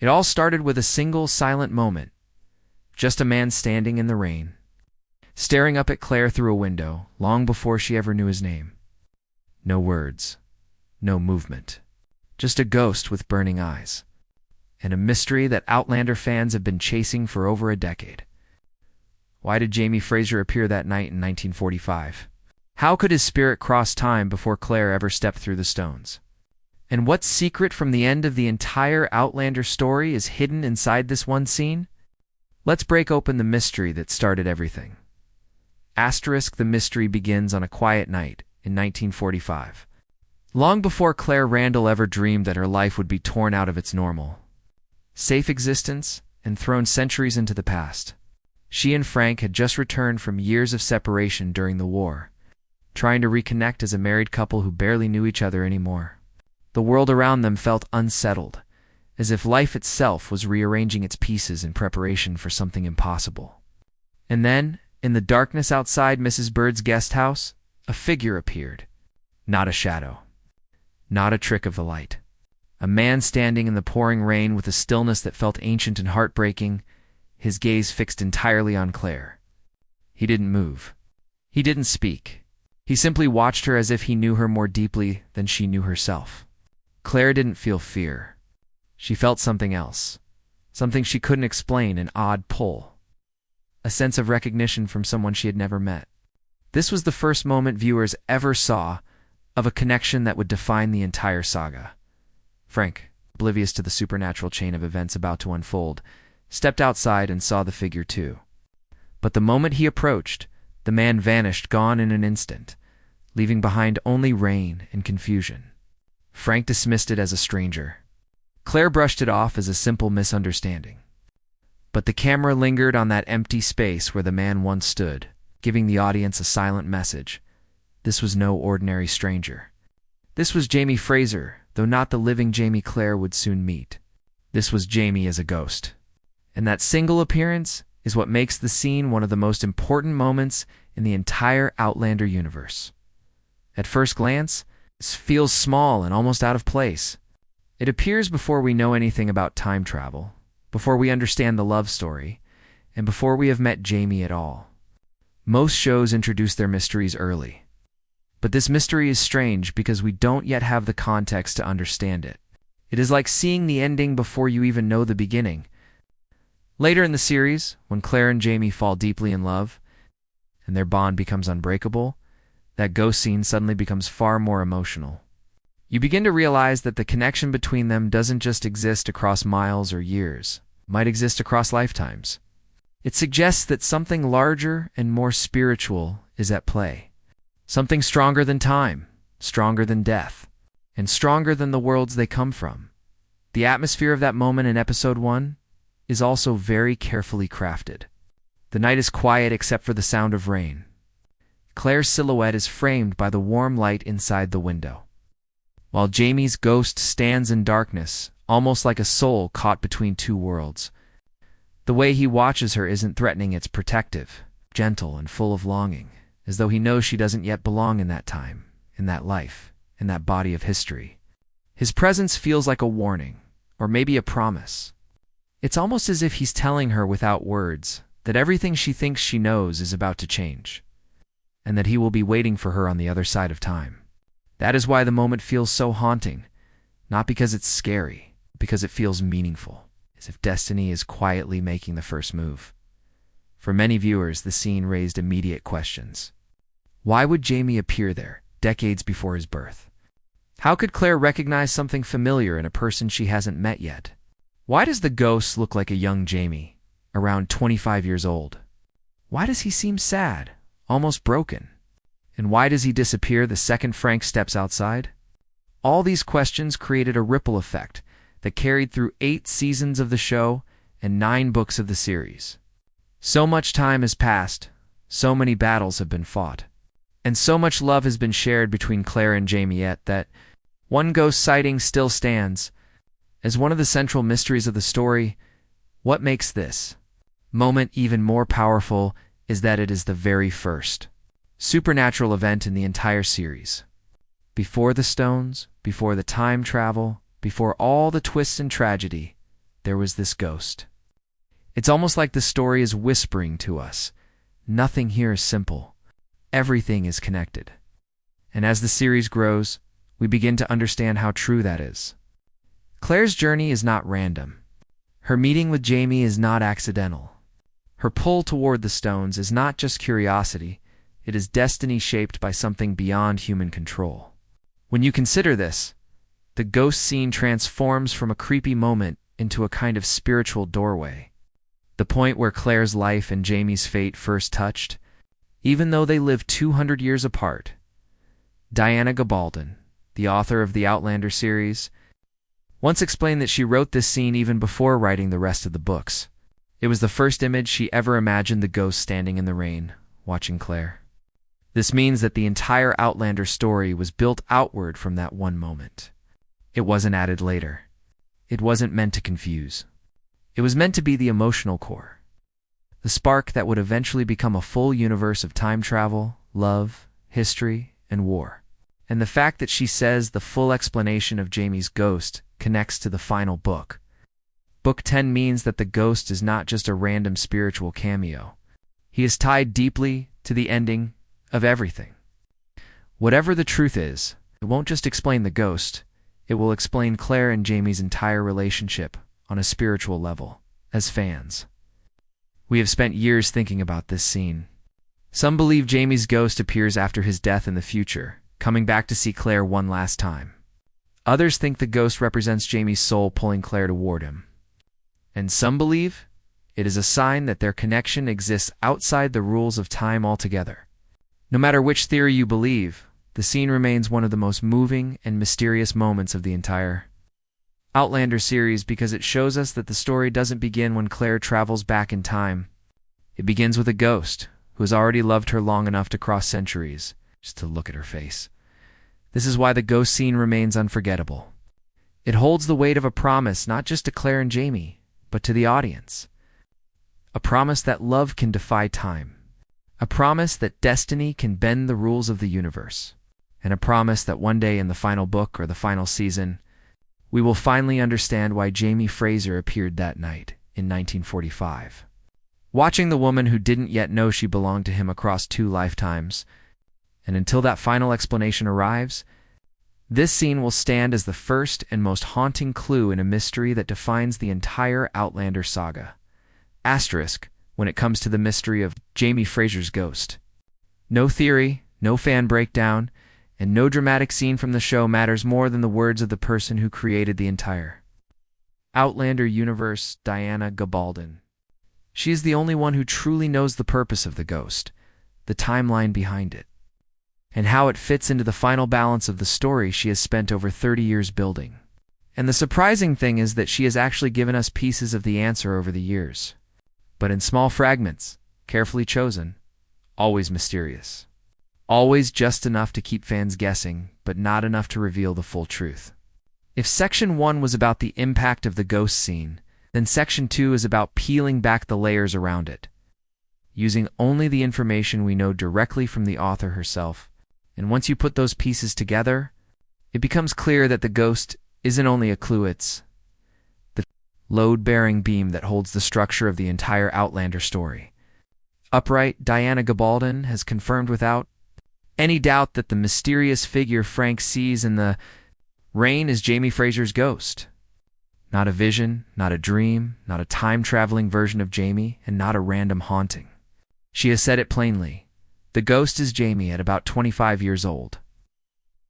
It all started with a single silent moment, just a man standing in the rain, staring up at Claire through a window, long before she ever knew his name. No words, no movement, just a ghost with burning eyes, and a mystery that Outlander fans have been chasing for over a decade. Why did Jamie Fraser appear that night in 1945? How could his spirit cross time before Claire ever stepped through the stones? And what secret from the end of the entire Outlander story is hidden inside this one scene? Let's break open the mystery that started everything. The mystery begins on a quiet night in 1945. Long before Claire Randall ever dreamed that her life would be torn out of its normal, safe existence and thrown centuries into the past. She and Frank had just returned from years of separation during the war, trying to reconnect as a married couple who barely knew each other anymore. The world around them felt unsettled, as if life itself was rearranging its pieces in preparation for something impossible. And then, in the darkness outside Mrs. Bird's guest house, a figure appeared. Not a shadow. Not a trick of the light. A man standing in the pouring rain with a stillness that felt ancient and heartbreaking, his gaze fixed entirely on Claire. He didn't move. He didn't speak. He simply watched her as if he knew her more deeply than she knew herself. Claire didn't feel fear. She felt something else. Something she couldn't explain, an odd pull. A sense of recognition from someone she had never met. This was the first moment viewers ever saw of a connection that would define the entire saga. Frank, oblivious to the supernatural chain of events about to unfold, stepped outside and saw the figure too. But the moment he approached, the man vanished, gone in an instant, leaving behind only rain and confusion. Frank dismissed it as a stranger. Claire brushed it off as a simple misunderstanding. But the camera lingered on that empty space where the man once stood, giving the audience a silent message. This was no ordinary stranger. This was Jamie Fraser, though not the living Jamie Claire would soon meet. This was Jamie as a ghost. And that single appearance is what makes the scene one of the most important moments in the entire Outlander universe. At first glance, it feels small and almost out of place. It appears before we know anything about time travel, before we understand the love story, and before we have met Jamie at all. Most shows introduce their mysteries early. But this mystery is strange because we don't yet have the context to understand it. It is like seeing the ending before you even know the beginning. Later in the series, when Claire and Jamie fall deeply in love, and their bond becomes unbreakable, that ghost scene suddenly becomes far more emotional. You begin to realize that the connection between them doesn't just exist across miles or years, it might exist across lifetimes. It suggests that something larger and more spiritual is at play. Something stronger than time, stronger than death, and stronger than the worlds they come from. The atmosphere of that moment in episode 1 is also very carefully crafted. The night is quiet except for the sound of rain. Claire's silhouette is framed by the warm light inside the window, while Jamie's ghost stands in darkness, almost like a soul caught between two worlds. The way he watches her isn't threatening, it's protective, gentle, and full of longing, as though he knows she doesn't yet belong in that time, in that life, in that body of history. His presence feels like a warning, or maybe a promise. It's almost as if he's telling her without words that everything she thinks she knows is about to change, and that he will be waiting for her on the other side of time. That is why the moment feels so haunting, not because it's scary, because it feels meaningful, as if destiny is quietly making the first move. For many viewers, the scene raised immediate questions. Why would Jamie appear there, decades before his birth? How could Claire recognize something familiar in a person she hasn't met yet? Why does the ghost look like a young Jamie, around 25 years old? Why does he seem sad, almost broken? And why does he disappear the second Frank steps outside? All these questions created a ripple effect that carried through 8 seasons of the show and 9 books of the series. So much time has passed, so many battles have been fought, and so much love has been shared between Claire and Jamie yet that one ghost sighting still stands as one of the central mysteries of the story. What makes this moment even more powerful is that it is the very first supernatural event in the entire series. Before the stones, before the time travel, before all the twists and tragedy, there was this ghost. It's almost like the story is whispering to us. Nothing here is simple. Everything is connected. And as the series grows, we begin to understand how true that is. Claire's journey is not random. Her meeting with Jamie is not accidental. Her pull toward the stones is not just curiosity, it is destiny shaped by something beyond human control. When you consider this, the ghost scene transforms from a creepy moment into a kind of spiritual doorway. The point where Claire's life and Jamie's fate first touched, even though they lived 200 years apart. Diana Gabaldon, the author of the Outlander series, once explained that she wrote this scene even before writing the rest of the books. It was the first image she ever imagined the ghost standing in the rain, watching Claire. This means that the entire Outlander story was built outward from that one moment. It wasn't added later. It wasn't meant to confuse. It was meant to be the emotional core. The spark that would eventually become a full universe of time travel, love, history, and war. And the fact that she says the full explanation of Jamie's ghost connects to the final book. Book 10 means that the ghost is not just a random spiritual cameo. He is tied deeply to the ending of everything. Whatever the truth is, it won't just explain the ghost, it will explain Claire and Jamie's entire relationship on a spiritual level. As fans, we have spent years thinking about this scene. Some believe Jamie's ghost appears after his death in the future, coming back to see Claire one last time. Others think the ghost represents Jamie's soul pulling Claire toward him. And some believe it is a sign that their connection exists outside the rules of time altogether. No matter which theory you believe, the scene remains one of the most moving and mysterious moments of the entire Outlander series because it shows us that the story doesn't begin when Claire travels back in time. It begins with a ghost who has already loved her long enough to cross centuries just to look at her face. This is why the ghost scene remains unforgettable. It holds the weight of a promise not just to Claire and Jamie, but to the audience. A promise that love can defy time. A promise that destiny can bend the rules of the universe. And a promise that one day in the final book or the final season, we will finally understand why Jamie Fraser appeared that night in 1945. Watching the woman who didn't yet know she belonged to him across 2 lifetimes, and until that final explanation arrives, this scene will stand as the first and most haunting clue in a mystery that defines the entire Outlander saga. Asterisk when it comes to the mystery of Jamie Fraser's ghost. No theory, no fan breakdown, and no dramatic scene from the show matters more than the words of the person who created the entire Outlander universe, Diana Gabaldon. She is the only one who truly knows the purpose of the ghost, the timeline behind it, and how it fits into the final balance of the story she has spent over 30 years building. And the surprising thing is that she has actually given us pieces of the answer over the years, but in small fragments, carefully chosen, always mysterious. Always just enough to keep fans guessing, but not enough to reveal the full truth. If Section 1 was about the impact of the ghost scene, then Section 2 is about peeling back the layers around it, using only the information we know directly from the author herself. And once you put those pieces together, it becomes clear that the ghost isn't only a clue, it's the load-bearing beam that holds the structure of the entire Outlander story. Upright, Diana Gabaldon has confirmed without any doubt that the mysterious figure Frank sees in the rain is Jamie Fraser's ghost. Not a vision, not a dream, not a time-traveling version of Jamie, and not a random haunting. She has said it plainly. The ghost is Jamie at about 25 years old.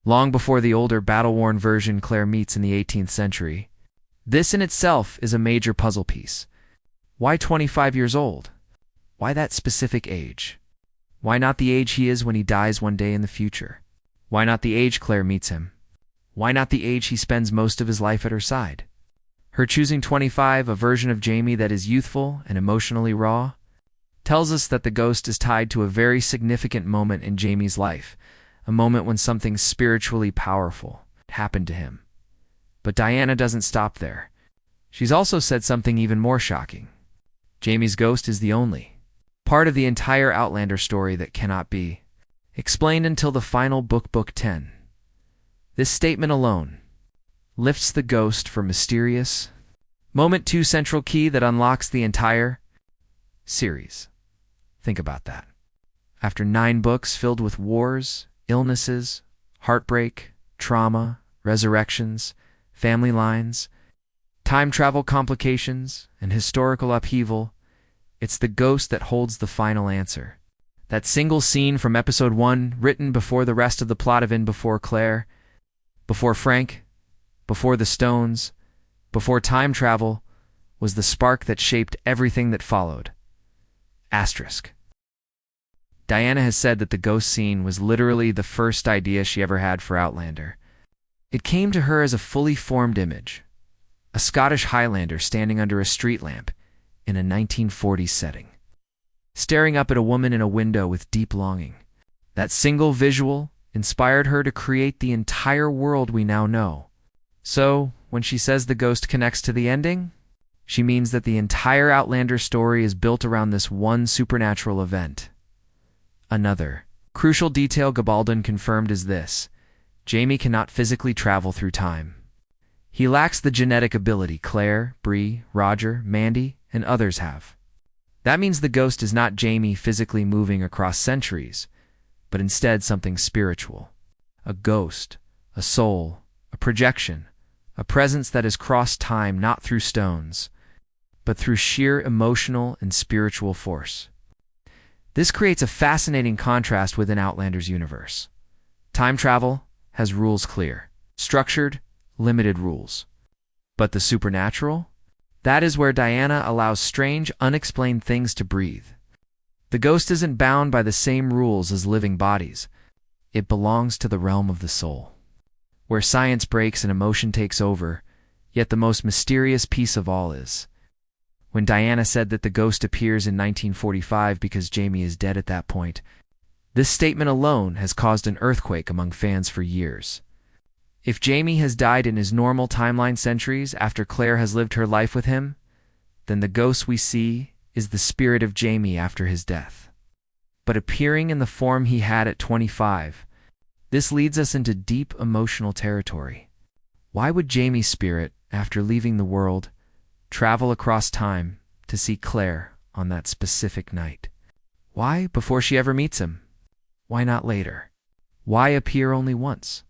Long before the older, battle-worn version Claire meets in the 18th century. This in itself is a major puzzle piece. Why 25 years old? Why that specific age? Why not the age he is when he dies one day in the future? Why not the age Claire meets him? Why not the age he spends most of his life at her side? Her choosing 25, a version of Jamie that is youthful and emotionally raw, tells us that the ghost is tied to a very significant moment in Jamie's life, a moment when something spiritually powerful happened to him. But Diana doesn't stop there. She's also said something even more shocking. Jamie's ghost is the only part of the entire Outlander story that cannot be explained until the final book, Book 10. This statement alone lifts the ghost from mysterious Moment 2 central key that unlocks the entire series. Think about that. After 9 books filled with wars, illnesses, heartbreak, trauma, resurrections, family lines, time travel complications, and historical upheaval, it's the ghost that holds the final answer. That single scene from episode 1, written before the rest of the plot of In Before Claire, before Frank, before the Stones, before time travel, was the spark that shaped everything that followed. Asterisk. Diana has said that the ghost scene was literally the first idea she ever had for Outlander. It came to her as a fully formed image, a Scottish Highlander standing under a street lamp in a 1940s setting, staring up at a woman in a window with deep longing. That single visual inspired her to create the entire world we now know. So, when she says the ghost connects to the ending, she means that the entire Outlander story is built around this one supernatural event. Another crucial detail Gabaldon confirmed is this: Jamie cannot physically travel through time. He lacks the genetic ability Claire, Bree, Roger, Mandy, and others have. That means the ghost is not Jamie physically moving across centuries, but instead something spiritual. A ghost, a soul, a projection, a presence that has crossed time not through stones, but through sheer emotional and spiritual force. This creates a fascinating contrast within Outlander's universe. Time travel has rules clear, structured, limited rules. But the supernatural? That is where Diana allows strange, unexplained things to breathe. The ghost isn't bound by the same rules as living bodies. It belongs to the realm of the soul, where science breaks and emotion takes over, yet the most mysterious piece of all is when Diana said that the ghost appears in 1945 because Jamie is dead at that point. This statement alone has caused an earthquake among fans for years. If Jamie has died in his normal timeline centuries after Claire has lived her life with him, then the ghost we see is the spirit of Jamie after his death. But appearing in the form he had at 25, this leads us into deep emotional territory. Why would Jamie's spirit, after leaving the world, travel across time to see Claire on that specific night? Why before she ever meets him? Why not later? Why appear only once?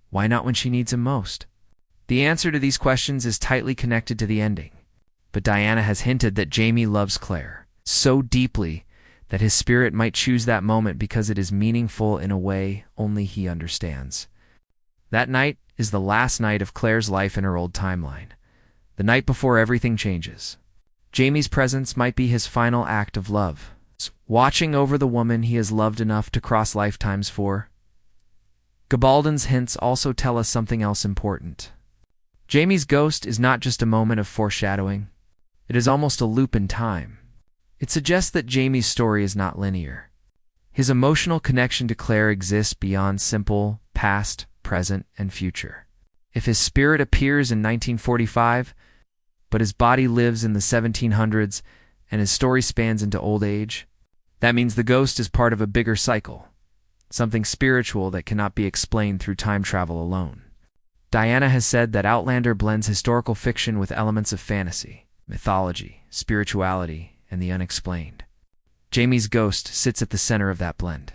Why not when she needs him most? The answer to these questions is tightly connected to the ending, but Diana has hinted that Jamie loves Claire so deeply that his spirit might choose that moment because it is meaningful in a way only he understands. That night is the last night of Claire's life in her old timeline, the night before everything changes. Jamie's presence might be his final act of love, watching over the woman he has loved enough to cross lifetimes for. Gabaldon's hints also tell us something else important. Jamie's ghost is not just a moment of foreshadowing. It is almost a loop in time. It suggests that Jamie's story is not linear. His emotional connection to Claire exists beyond simple past, present, and future. If his spirit appears in 1945, but his body lives in the 1700s and his story spans into old age, that means the ghost is part of a bigger cycle, something spiritual that cannot be explained through time travel alone. Diana has said that Outlander blends historical fiction with elements of fantasy, mythology, spirituality, and the unexplained. Jamie's ghost sits at the center of that blend.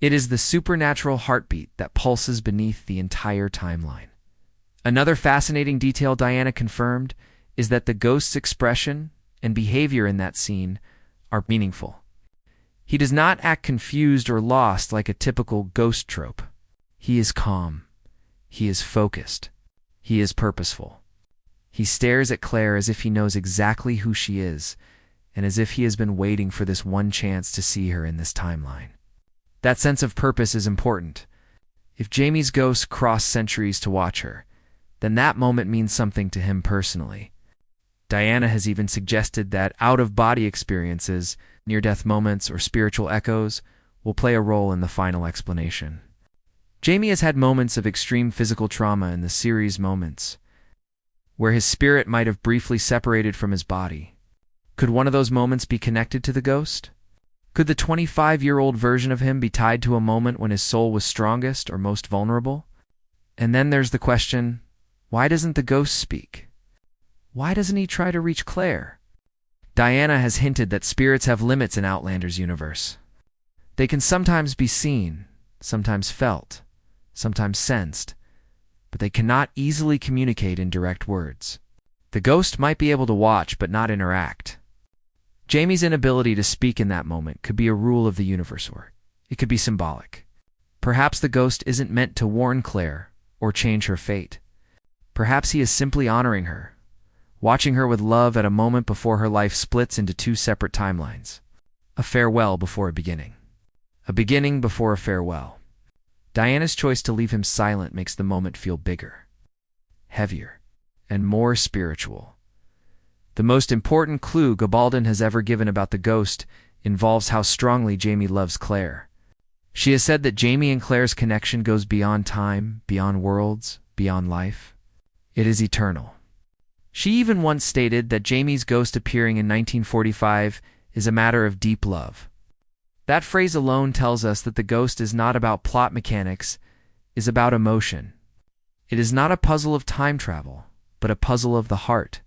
It is the supernatural heartbeat that pulses beneath the entire timeline. Another fascinating detail Diana confirmed is that the ghost's expression and behavior in that scene are meaningful. He does not act confused or lost like a typical ghost trope. He is calm. He is focused. He is purposeful. He stares at Claire as if he knows exactly who she is, and as if he has been waiting for this one chance to see her in this timeline. That sense of purpose is important. If Jamie's ghost crossed centuries to watch her, then that moment means something to him personally. Diana has even suggested that out-of-body experiences, near-death moments, or spiritual echoes will play a role in the final explanation. Jamie has had moments of extreme physical trauma in the series moments, where his spirit might have briefly separated from his body. Could one of those moments be connected to the ghost? Could the 25-year-old version of him be tied to a moment when his soul was strongest or most vulnerable? And then there's the question, why doesn't the ghost speak? Why doesn't he try to reach Claire? Diana has hinted that spirits have limits in Outlander's universe. They can sometimes be seen, sometimes felt, sometimes sensed, but they cannot easily communicate in direct words. The ghost might be able to watch but not interact. Jamie's inability to speak in that moment could be a rule of the universe, or it could be symbolic. Perhaps the ghost isn't meant to warn Claire or change her fate. Perhaps he is simply honoring her, watching her with love at a moment before her life splits into two separate timelines. A farewell before a beginning. A beginning before a farewell. Diana's choice to leave him silent makes the moment feel bigger, heavier, and more spiritual. The most important clue Gabaldon has ever given about the ghost involves how strongly Jamie loves Claire. She has said that Jamie and Claire's connection goes beyond time, beyond worlds, beyond life. It is eternal. She even once stated that Jamie's ghost appearing in 1945 is a matter of deep love. That phrase alone tells us that the ghost is not about plot mechanics, is about emotion. It is not a puzzle of time travel, but a puzzle of the heart.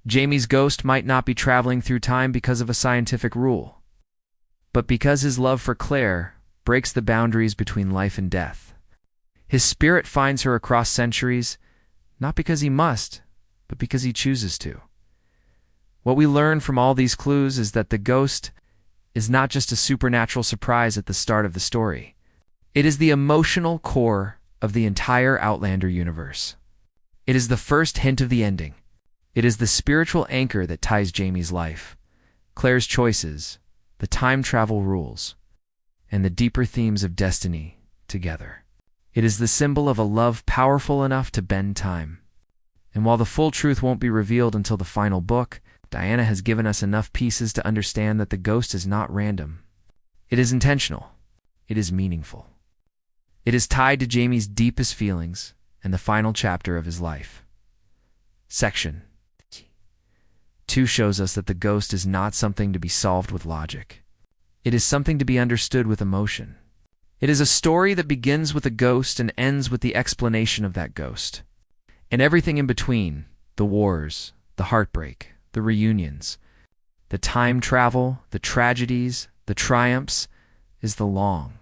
Jamie's ghost might not be traveling through time because of a scientific rule, but because his love for Claire breaks the boundaries between life and death. His spirit finds her across centuries, not because he must, but because he chooses to. What we learn from all these clues is that the ghost is not just a supernatural surprise at the start of the story. It is the emotional core of the entire Outlander universe. It is the first hint of the ending. It is the spiritual anchor that ties Jamie's life, Claire's choices, the time travel rules, and the deeper themes of destiny together. It is the symbol of a love powerful enough to bend time. And while the full truth won't be revealed until the final book, Diana has given us enough pieces to understand that the ghost is not random. It is intentional. It is meaningful. It is tied to Jamie's deepest feelings and the final chapter of his life. Section 2 shows us that the ghost is not something to be solved with logic. It is something to be understood with emotion. It is a story that begins with a ghost and ends with the explanation of that ghost. And everything in between, the wars, the heartbreak, the reunions, the time travel, the tragedies, the triumphs, is the long,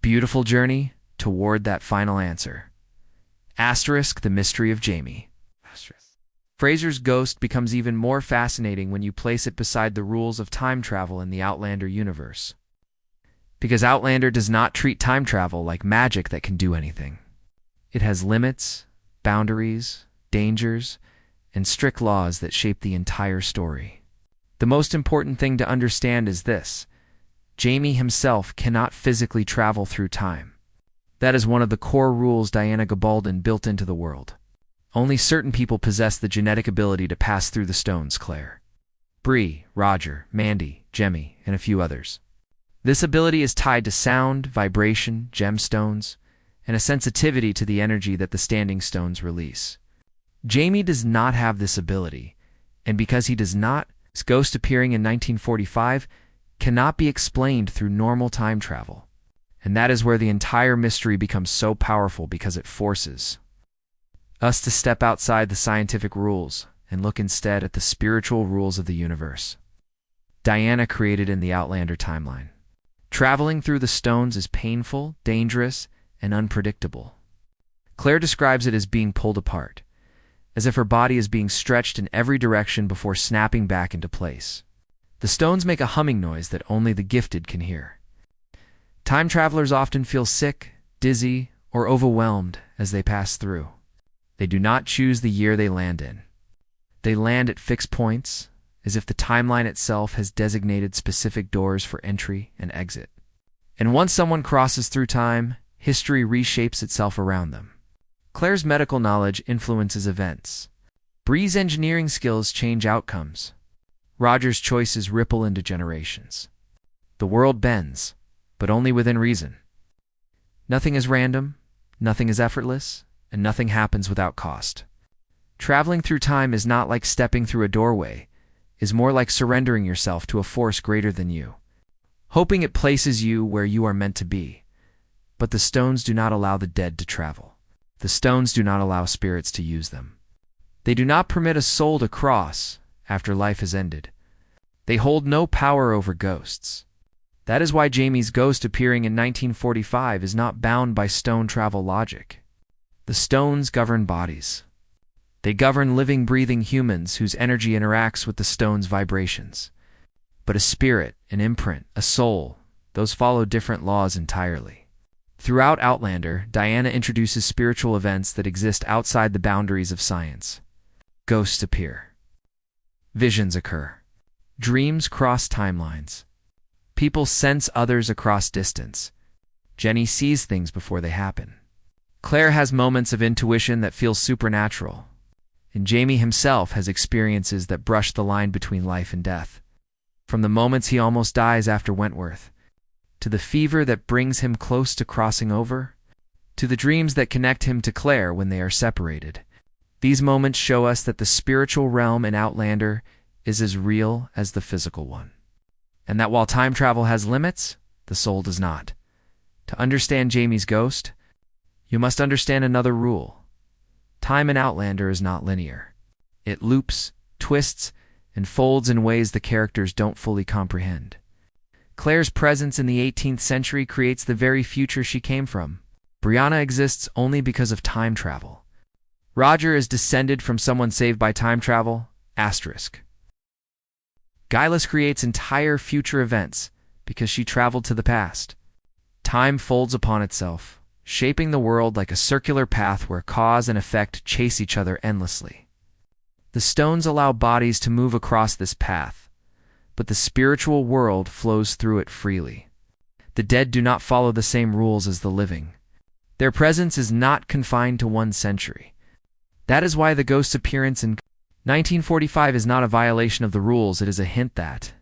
beautiful journey toward that final answer. Asterisk the mystery of Jamie. Fraser's ghost becomes even more fascinating when you place it beside the rules of time travel in the Outlander universe. Because Outlander does not treat time travel like magic that can do anything. It has limits, boundaries, dangers, and strict laws that shape the entire story. The most important thing to understand is this: Jamie himself cannot physically travel through time. That is one of the core rules Diana Gabaldon built into the world. Only certain people possess the genetic ability to pass through the stones, Claire, Bree, Roger, Mandy, Jemmy, and a few others. This ability is tied to sound, vibration, gemstones, and a sensitivity to the energy that the standing stones release. Jamie does not have this ability, and because he does not, his ghost appearing in 1945 cannot be explained through normal time travel. And that is where the entire mystery becomes so powerful, because it forces us to step outside the scientific rules and look instead at the spiritual rules of the universe. Diana created in the Outlander timeline. Traveling through the stones is painful, dangerous, and unpredictable. Claire describes it as being pulled apart, as if her body is being stretched in every direction before snapping back into place. The stones make a humming noise that only the gifted can hear. Time travelers often feel sick, dizzy, or overwhelmed as they pass through. They do not choose the year they land in. They land at fixed points, as if the timeline itself has designated specific doors for entry and exit. And once someone crosses through time, history reshapes itself around them. Claire's medical knowledge influences events. Bree's engineering skills change outcomes. Roger's choices ripple into generations. The world bends, but only within reason. Nothing is random, nothing is effortless, and nothing happens without cost. Traveling through time is not like stepping through a doorway, is more like surrendering yourself to a force greater than you, hoping it places you where you are meant to be. But the stones do not allow the dead to travel. The stones do not allow spirits to use them. They do not permit a soul to cross after life has ended. They hold no power over ghosts. That is why Jamie's ghost appearing in 1945 is not bound by stone travel logic. The stones govern bodies. They govern living, breathing humans whose energy interacts with the stone's vibrations. But a spirit, an imprint, a soul, those follow different laws entirely. Throughout Outlander, Diana introduces spiritual events that exist outside the boundaries of science. Ghosts appear. Visions occur. Dreams cross timelines. People sense others across distance. Jenny sees things before they happen. Claire has moments of intuition that feel supernatural. And Jamie himself has experiences that brush the line between life and death. From the moments he almost dies after Wentworth, to the fever that brings him close to crossing over, to the dreams that connect him to Claire when they are separated. These moments show us that the spiritual realm in Outlander is as real as the physical one. And that while time travel has limits, the soul does not. To understand Jamie's ghost, you must understand another rule. Time in Outlander is not linear. It loops, twists, and folds in ways the characters don't fully comprehend. Claire's presence in the 18th century creates the very future she came from. Brianna exists only because of time travel. Roger is descended from someone saved by time travel, asterisk. Gillis creates entire future events because she traveled to the past. Time folds upon itself, shaping the world like a circular path where cause and effect chase each other endlessly. The stones allow bodies to move across this path, but the spiritual world flows through it freely. The dead do not follow the same rules as the living. Their presence is not confined to one century. That is why the ghost's appearance in 1945 is not a violation of the rules. It is a hint that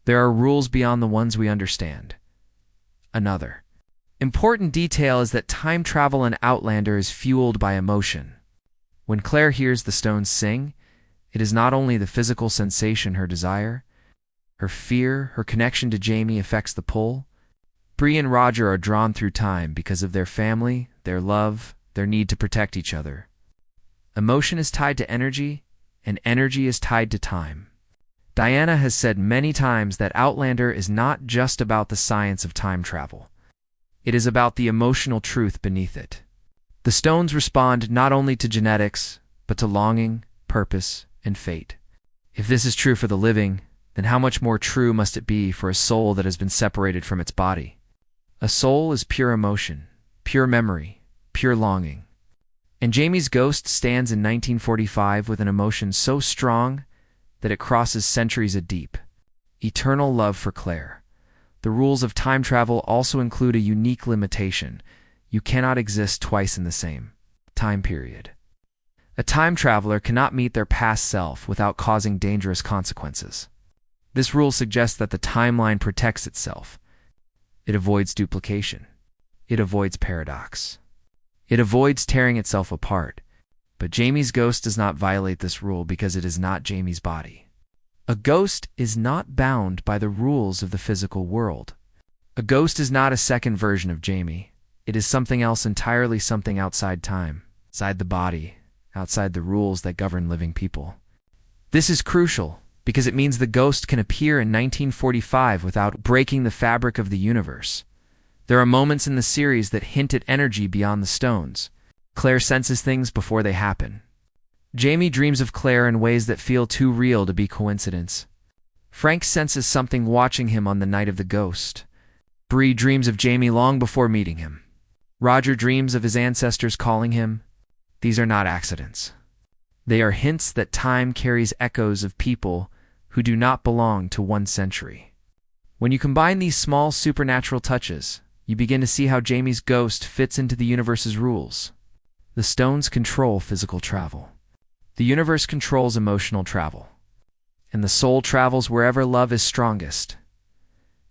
there are rules beyond the ones we understand. Another important detail is that time travel in Outlander is fueled by emotion. When Claire hears the stones sing, it is not only the physical sensation her desire, her fear, her connection to Jamie affects the pull. Bree and Roger are drawn through time because of their family, their love, their need to protect each other. Emotion is tied to energy, and energy is tied to time. Diana has said many times that Outlander is not just about the science of time travel. It is about the emotional truth beneath it. The stones respond not only to genetics, but to longing, purpose, and fate. If this is true for the living, then how much more true must it be for a soul that has been separated from its body? A soul is pure emotion, pure memory, pure longing. And Jamie's ghost stands in 1945 with an emotion so strong that it crosses centuries deep. Eternal love for Claire. The rules of time travel also include a unique limitation. You cannot exist twice in the same time period. A time traveler cannot meet their past self without causing dangerous consequences. This rule suggests that the timeline protects itself. It avoids duplication. It avoids paradox. It avoids tearing itself apart. But Jamie's ghost does not violate this rule because it is not Jamie's body. A ghost is not bound by the rules of the physical world. A ghost is not a second version of Jamie. It is something else entirely, something outside time, outside the body, outside the rules that govern living people. This is crucial because it means the ghost can appear in 1945 without breaking the fabric of the universe. There are moments in the series that hint at energy beyond the stones. Claire senses things before they happen. Jamie dreams of Claire in ways that feel too real to be coincidence. Frank senses something watching him on the night of the ghost. Bree dreams of Jamie long before meeting him. Roger dreams of his ancestors calling him. These are not accidents. They are hints that time carries echoes of people who do not belong to one century. When you combine these small supernatural touches, you begin to see how Jamie's ghost fits into the universe's rules. The stones control physical travel. The universe controls emotional travel. And the soul travels wherever love is strongest.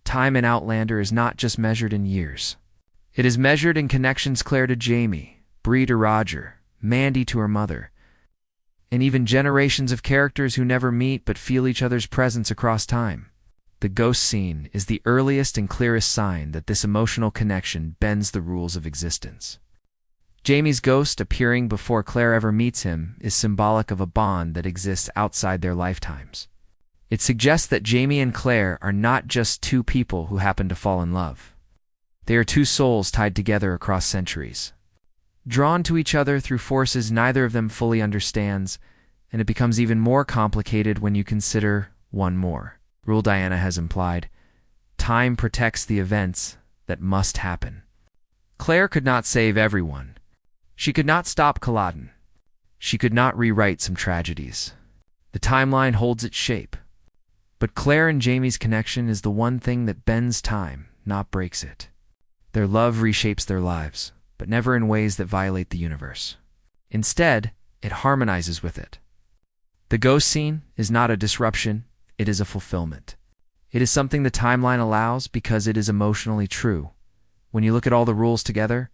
Time in Outlander is not just measured in years. It is measured in connections: Claire to Jamie, Bree to Roger, Mandy to her mother, and even generations of characters who never meet but feel each other's presence across time. The ghost scene is the earliest and clearest sign that this emotional connection bends the rules of existence. Jamie's ghost appearing before Claire ever meets him is symbolic of a bond that exists outside their lifetimes. It suggests that Jamie and Claire are not just two people who happen to fall in love. They are two souls tied together across centuries, drawn to each other through forces neither of them fully understands, and it becomes even more complicated when you consider one more rule Diana has implied: time protects the events that must happen. Claire could not save everyone. She could not stop Culloden. She could not rewrite some tragedies. The timeline holds its shape. But Claire and Jamie's connection is the one thing that bends time, not breaks it. Their love reshapes their lives, but never in ways that violate the universe. Instead, it harmonizes with it. The ghost scene is not a disruption, it is a fulfillment. It is something the timeline allows because it is emotionally true. When you look at all the rules together,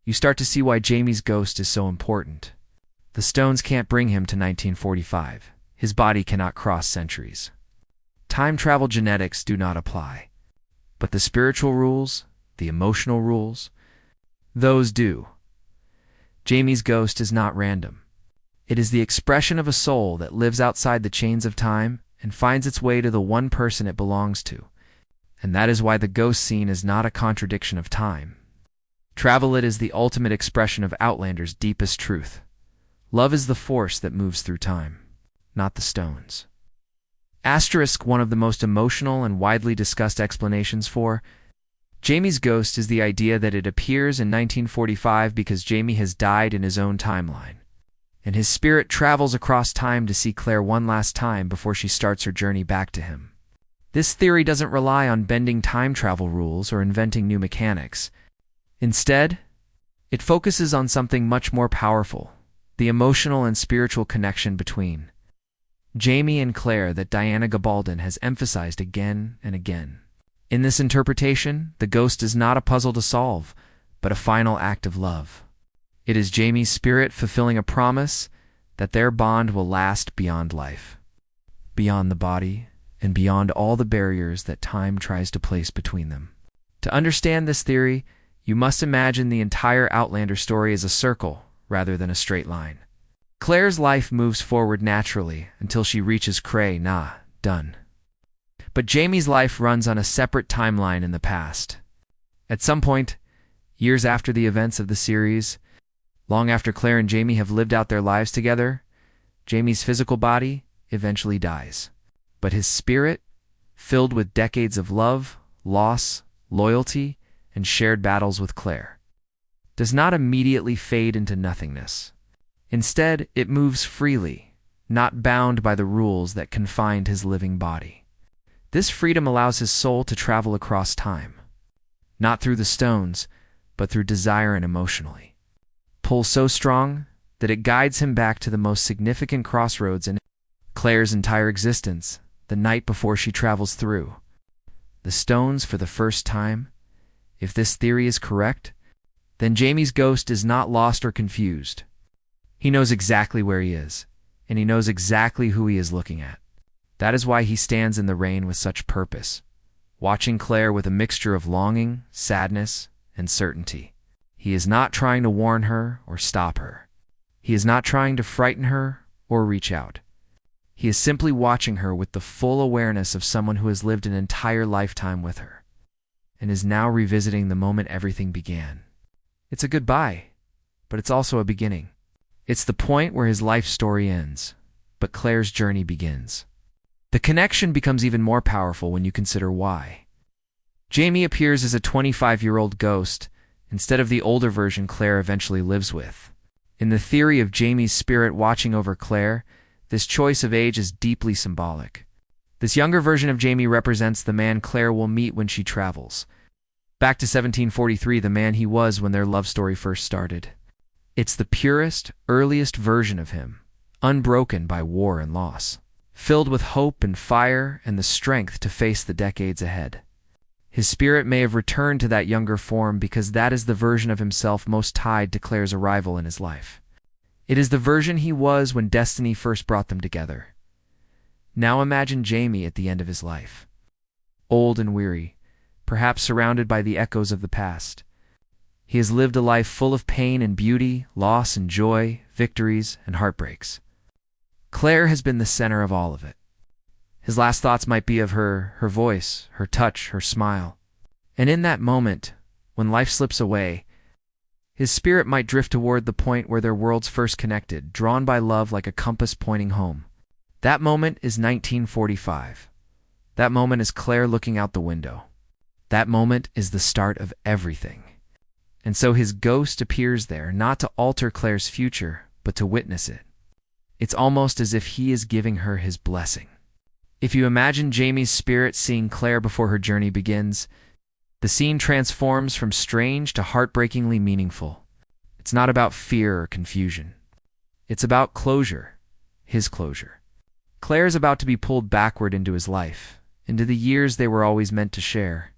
you start to see why Jamie's ghost is so important. The stones can't bring him to 1945. His body cannot cross centuries. Time travel genetics do not apply. But the spiritual rules, the emotional rules, those do. Jamie's ghost is not random. It is the expression of a soul that lives outside the chains of time and finds its way to the one person it belongs to. And that is why the ghost scene is not a contradiction of time. Travel it is the ultimate expression of Outlander's deepest truth. Love is the force that moves through time, not the stones. Asterisk, one of the most emotional and widely discussed explanations for Jamie's ghost is the idea that it appears in 1945 because Jamie has died in his own timeline, and his spirit travels across time to see Claire one last time before she starts her journey back to him. This theory doesn't rely on bending time travel rules or inventing new mechanics. Instead, it focuses on something much more powerful: the emotional and spiritual connection between Jamie and Claire that Diana Gabaldon has emphasized again and again. In this interpretation, the ghost is not a puzzle to solve, but a final act of love. It is Jamie's spirit fulfilling a promise that their bond will last beyond life, beyond the body, and beyond all the barriers that time tries to place between them. To understand this theory, you must imagine the entire Outlander story as a circle rather than a straight line. Claire's life moves forward naturally until she reaches done. But Jamie's life runs on a separate timeline in the past. At some point, years after the events of the series, long after Claire and Jamie have lived out their lives together, Jamie's physical body eventually dies. But his spirit, filled with decades of love, loss, loyalty, and shared battles with Claire, does not immediately fade into nothingness. Instead, it moves freely, not bound by the rules that confined his living body. This freedom allows his soul to travel across time, not through the stones, but through desire and emotionally. Pull so strong that it guides him back to the most significant crossroads in Claire's entire existence, the night before she travels through the stones for the first time. If this theory is correct, then Jamie's ghost is not lost or confused. He knows exactly where he is, and he knows exactly who he is looking at. That is why he stands in the rain with such purpose, watching Claire with a mixture of longing, sadness, and certainty. He is not trying to warn her or stop her. He is not trying to frighten her or reach out. He is simply watching her with the full awareness of someone who has lived an entire lifetime with her, and is now revisiting the moment everything began. It's a goodbye, but it's also a beginning. It's the point where his life story ends, but Claire's journey begins. The connection becomes even more powerful when you consider why. Jamie appears as a 25-year-old ghost instead of the older version Claire eventually lives with. In the theory of Jamie's spirit watching over Claire, this choice of age is deeply symbolic. This younger version of Jamie represents the man Claire will meet when she travels back to 1743, the man he was when their love story first started. It's the purest, earliest version of him, unbroken by war and loss, filled with hope and fire and the strength to face the decades ahead. His spirit may have returned to that younger form because that is the version of himself most tied to Claire's arrival in his life. It is the version he was when destiny first brought them together. Now imagine Jamie at the end of his life, old and weary, perhaps surrounded by the echoes of the past, He has lived a life full of pain and beauty, loss and joy, victories and heartbreaks. Claire has been the center of all of it. His last thoughts might be of her voice, her touch, her smile. And in that moment, when life slips away, his spirit might drift toward the point where their worlds first connected, drawn by love like a compass pointing home. That moment is 1945. That moment is Claire looking out the window. That moment is the start of everything. And so his ghost appears there, not to alter Claire's future, but to witness it. It's almost as if he is giving her his blessing. If you imagine Jamie's spirit seeing Claire before her journey begins, the scene transforms from strange to heartbreakingly meaningful. It's not about fear or confusion. It's about closure, his closure. Claire is about to be pulled backward into his life, into the years they were always meant to share.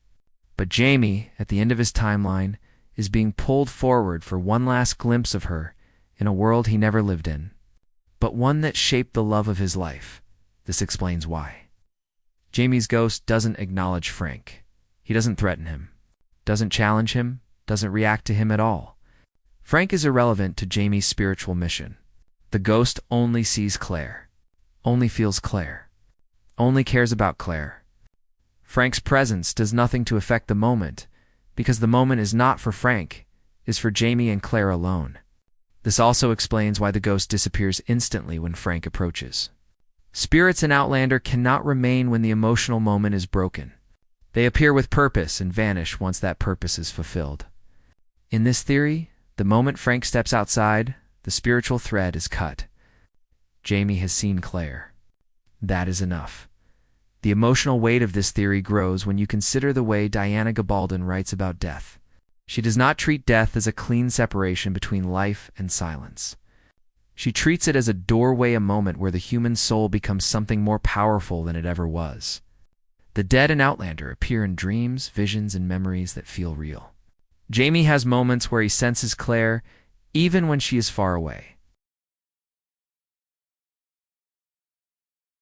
But Jamie, at the end of his timeline, is being pulled forward for one last glimpse of her in a world he never lived in, but one that shaped the love of his life. This explains why. Jamie's ghost doesn't acknowledge Frank. He doesn't threaten him, doesn't challenge him, doesn't react to him at all. Frank is irrelevant to Jamie's spiritual mission. The ghost only sees Claire, only feels Claire, only cares about Claire. Frank's presence does nothing to affect the moment, because the moment is not for Frank, is for Jamie and Claire alone. This also explains why the ghost disappears instantly when Frank approaches. Spirits in Outlander cannot remain when the emotional moment is broken. They appear with purpose and vanish once that purpose is fulfilled. In this theory, the moment Frank steps outside, the spiritual thread is cut. Jamie has seen Claire. That is enough. The emotional weight of this theory grows when you consider the way Diana Gabaldon writes about death. She does not treat death as a clean separation between life and silence. She treats it as a doorway, a moment where the human soul becomes something more powerful than it ever was. The dead in Outlander appear in dreams, visions, and memories that feel real. Jamie has moments where he senses Claire, even when she is far away.